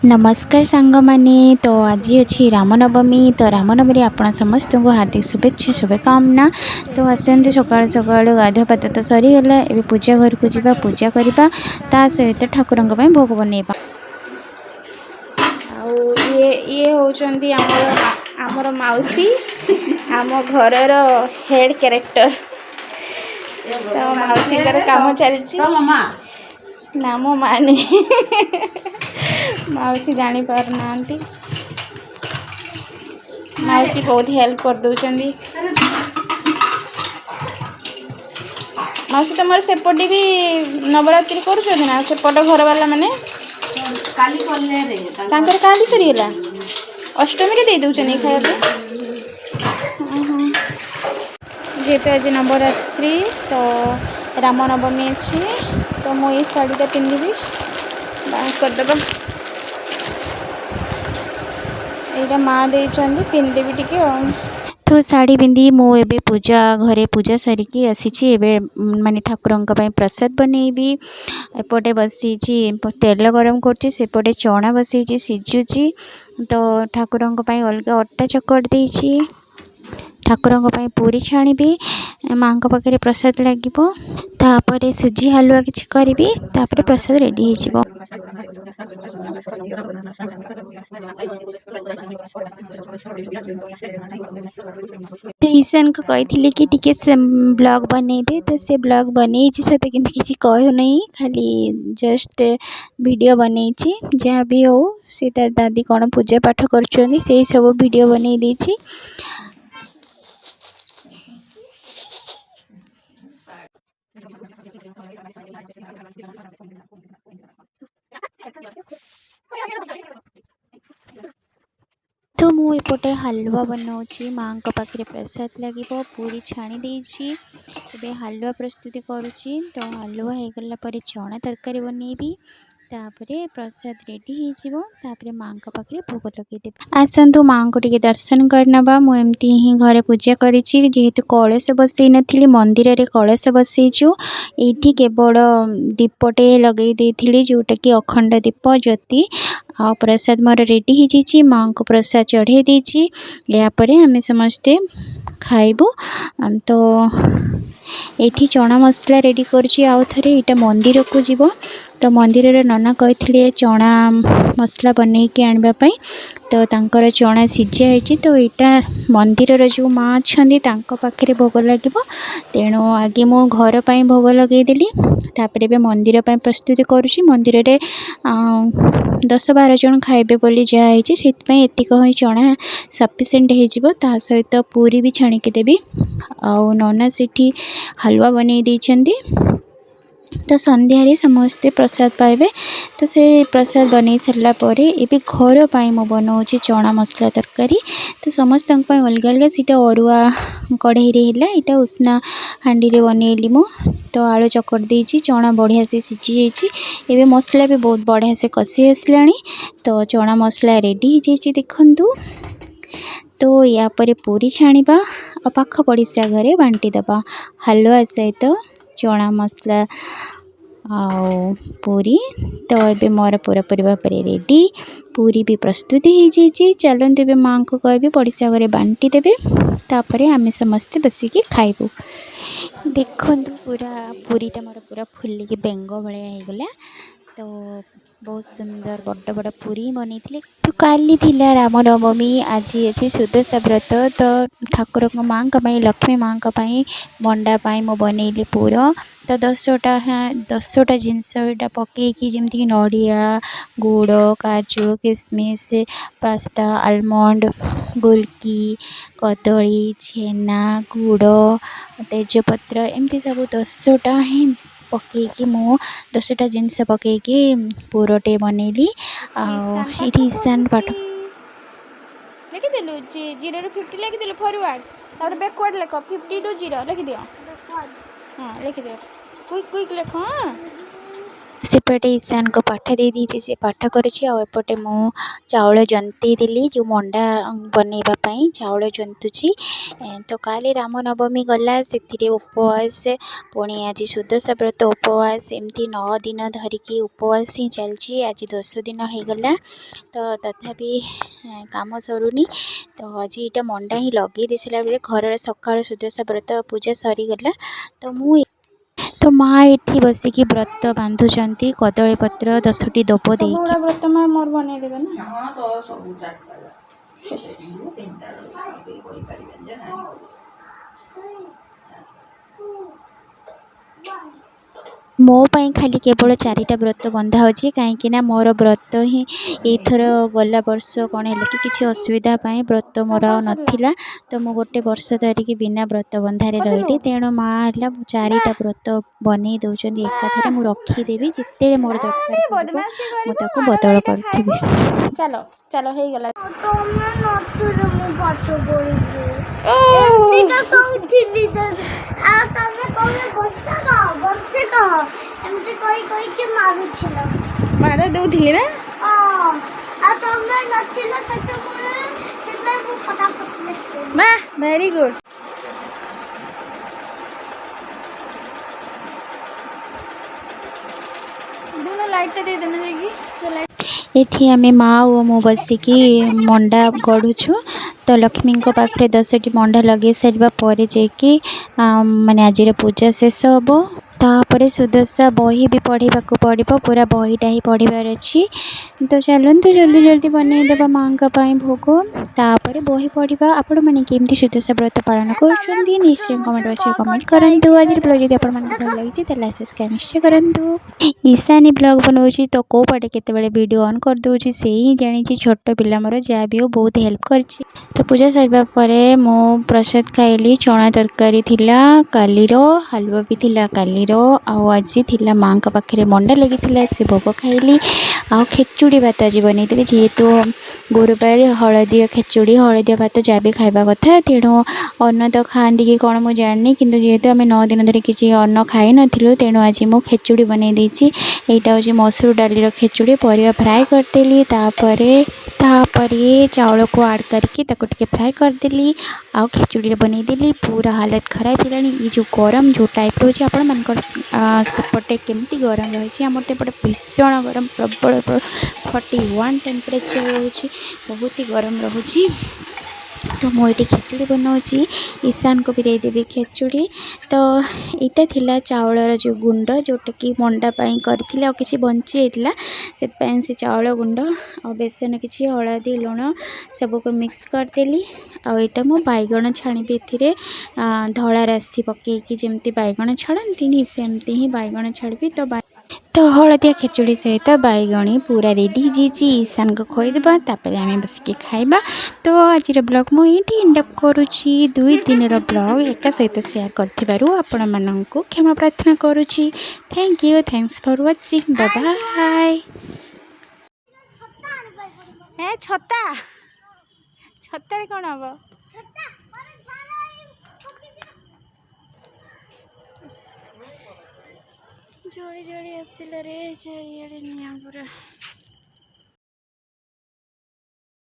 नमस्कार सांग माने तो आज अच्छी रामनवमी तो रामनवमी आपण समस्त को हार्दिक शुभेच्छा शुभकामना। तो आसते सकाल सकाल गाधुआ पाध तो सरीगला ए पूजा घर को जीवा पूजा करवा ता सहित ठाकुर भोग बनइबा। ये ये होचंदी हमर माउसी आम घरर हेड कैरेक्टर। तो माउसी काम चलती ना मो माने माउसी जानी पार नांती माउसी बहुत हेल्प कर दउचंदी। माउसी तुम सेपटे भी नवरात्रि कर ना सेपट घर वाला माने काली सरीगला अष्टमी रे दे दउचनी खाया जेहेतु आज नवरात्रि तो रामनवमी अच्छी तो मुझे शाढ़ीटा पिंधि बाहर करदेव यहाँ माँ दे पिंधेबी टी तो शाढ़ी पिंधि मुझे पूजा घरे पूजा सारिकी आसी माने ठाकुर प्रसाद बनईबी एपटे बसी तेल गरम करपटे चना बसई सिझुची तो ठाकुर अलग अटा चकट देती ठाकुर पूरी छाणी माँ पाखे प्रसाद लगे सुजी हलुआ किसी करी प्रसाद रेडी हो ईशान को कही कि टिके से ब्लॉग बने दे तो से ब्लॉग बनी से तो किसी कहू नहीं खाली जस्ट वीडियो बनी जहाँ भी हो सी तार दादी कौन पूजा पाठ कर सब वीडियो बनी देछि। तो मुझे हलवा बनाऊँगी माँ पाखे प्रसाद लगे पूरी छाणी देती हलवा प्रस्तुति करुँची तो हलवा हो गला पर चना तरकारी बनईबी तापरे प्रसाद रेडी हो माँ पाखे भोग लगे आसतु माँ को टिके दर्शन करनबा मुझे ही घरे पूजा करी जेहेतु कलश बसई नी मंदिर रे कलश बसईचु ये केवल दीपटे लगे देती जोटा कि अखंड दीप ज्योति आ प्रसाद मोर रेडी हो माँ को प्रसाद चढ़े देची यापर आम समस्ते खाइबू। तो ये चना मसला रेडी करुँची आउ थे यहाँ मंदिर को जीव तो मंदिर रे नना कहते चना मसला बनई के आनवाई तो तांकर चना सीझा है तो यहाँ मंदिर जो माँ अच्छा पाखे भोग लगे तेणु आगे मो घर पर भोग लगेदेली तापर मंदिर पर प्रस्तुति करुँची मंदिर रे 10-12 जन खाइबे बोली जहाँ से चना सफिसीयंट हो सहित पूरी भी छाणिकी देवी आउ नना से हलवा बनई देछंदी तो संध्यारे समस्ते प्रसाद पाइबे। तो से प्रसाद बनई सारा पर ये घर पर मु बनाऊँगी चना मसला तरकारी तो समस्त अलग अलग सीटा अरुआ कढ़ई है यहाँ उष्णा हांडी रे बनईली मु तो आलू चकट देती चना बढ़िया से सीझी जाइए मसला भी बहुत बढ़िया से कषि आसला तो चना मसला रेडी हो जाइए देखु। तो या पर पूरी छाणीबा और पाख पड़िशा घरे बांटी दबा हलवा सहित चना मसला आउ पूरी तो ये मोर पूरापूरी भाव में रेडी पूरी भी प्रस्तुति हो जाइए चलते भी माँ को कह पड़िशा घरे बांटी देवे तापर आम समस्ते बसिकी खाइबू। देखु पूरा पूरीटा मोर पूरा फुलिकी बेंग भाया होगला तो बहुत सुंदर बड़ बड़ पूरी बनी थी। तो काली थिला रामनवमी आज अच्छी सुदशा व्रत तो ठाकुर माँ लक्ष्मी माँ मंडा मु बनईली पूर तो 10टा जिनस यहाँ पकईकी जमीक नड़िया गुड़ काजू किशमिश पास्ता आलमंड गुलकी कदली छेना गुड़ तेजपत्र एमती सब 10टा ही पकईकी मु 10टा जिनस पकईकी पूरटे बनईली ये ईशान पाठ लिखिदेलु 0 ରୁ 50 लिखिदेलु फॉरवर्ड तापर बैकवर्ड लिख 50 ରୁ 0 लिखिदियो हाँ लिखिदियो क्विक क्विक लिख हाँ सेपटे ईशान को पाठ दे दी से पाठ करपटे मु चाउल जंती देली जो मंडा बनवाई चाउल जंतुची। तो काली रामनवमी गला से उपवास पुणी आज सुदशा व्रत उपवास एमती 9 दिन धरिकी उपवास ही चलची। आज 10 दिन हो गला तो तथापि काम सरुनी। तो आज यहाँ मंडा ही लगे देसला बेले घर सकाल सुदशा व्रत पूजा सरीगला। तो मु तो माँ ये बसिकी व्रत बांधुंट कदली पत्र 10टी दूब दे व्रत माँ मोर बन देवे ना मो पाई खाली केवल 4टा व्रत बंधा होची कहीं मोर व्रत ही एथर गला वर्ष कौन है कि किसी असुविधा पाई व्रत मोर नाला। तो मु गोटे वर्ष धरिकी बिना व्रत बंधारे रही तेणु माँ है 4टा व्रत बन दौरान एकाथरे मु रखीदेवी जिते मोर दरकार बदल करी। चलो चलो हो गला मार दौली ना वेरी गुड। लाइट दे देना एठी आमे माँ और मु बसिकी मंडा गढ़ुछु। तो लक्ष्मी पाखे 10टी मंडा लगे सारा पर जाकि माने आज पूजा शेष हम। तापर सुदशा बही भी पढ़ा पड़ो पूरा बहीटा ही पढ़ार अच्छी। तो चलते जल्दी जल्दी बनईदेवा माँ भोग तापर बही पढ़ा। आपण मैंने केमती सुदशा व्रत पालन कर निश्चय कमेंट बॉक्स में कमेंट करूँ। आज ब्लॉग जब आप भल लगी तो सब्सक्राइब निश्चय करूँ। ईशानी ब्लॉग बनाऊँगी तो कौ पटे केतबेले वीडियो ऑन कर दूची से ही जानी छोट पिला मोर जहाँ भी हो बहुत हेल्प कर। तो पूजा सरबा परे मो प्रसाद खाइली चना तरकारी थिला कालीर हलवा भी थिला कालीर आज थिला माँ का पाखे मंडा लगी से भोग खाइली। आ खेचुड़ी भात आज बनईदेवी जेहेतु गुरुवार हलदिया खेचुड़ी हलदिया भात जहाँ भी खाइबा कथा तेणु अन्न तो खाती कि कौन मुझे जानी कि जेहेतु आम 9 दिन धरी किसी अन्न खाई नु तेणु आज मु खेचुड़ी बनई देछि। एटा हूँ मसूर डाली खेचुड़ी परिवा फ्राए करदेली तापर चाउल को आड करके फ्राए करदेली आ खेचुड़ी बनईदेली। पूरा हालत खराब है ये जो गरम जो टाइप रोचे आपण सेपटे केमती गरम रही आम तो एपटे भीषण गरम प्रबल 41 टेम्परेचर रोचे बहुत ही गरम रोची। तो मुझे खेचुड़ी बनाऊँगी ईशान को भी देदेवी खेचुड़ी। तो यहाँ थिला चाउलर जो गुंड जोटा कि मंडा करी आ किसी बंची जाता से चाउल गुंड आ बेसन किसी हलदी लुण सबको मिक्स करदेली। आईटा मु बैगण छाणी ए धला राशि पकईकि जमती बैगण छाड़ती सेमती ही बैगण छाड़ी। तो हलदिया खेचुड़ी सहित बैगणी पूरा रेडी जी ईशान को खोईदेवा आम बसिक खाइबा। तो आज ब्लॉग मुझे एंडअप करुच्ची 2 दिन ब्लॉग एका सहित शेयर करूँ आपण मानक क्षमा प्रार्थना करुच्ची। Thank you thanks for watching bye bye. छता छता कौन हम जोड़ी जोड़ी आसिल रे चारिड़े निया पूरा।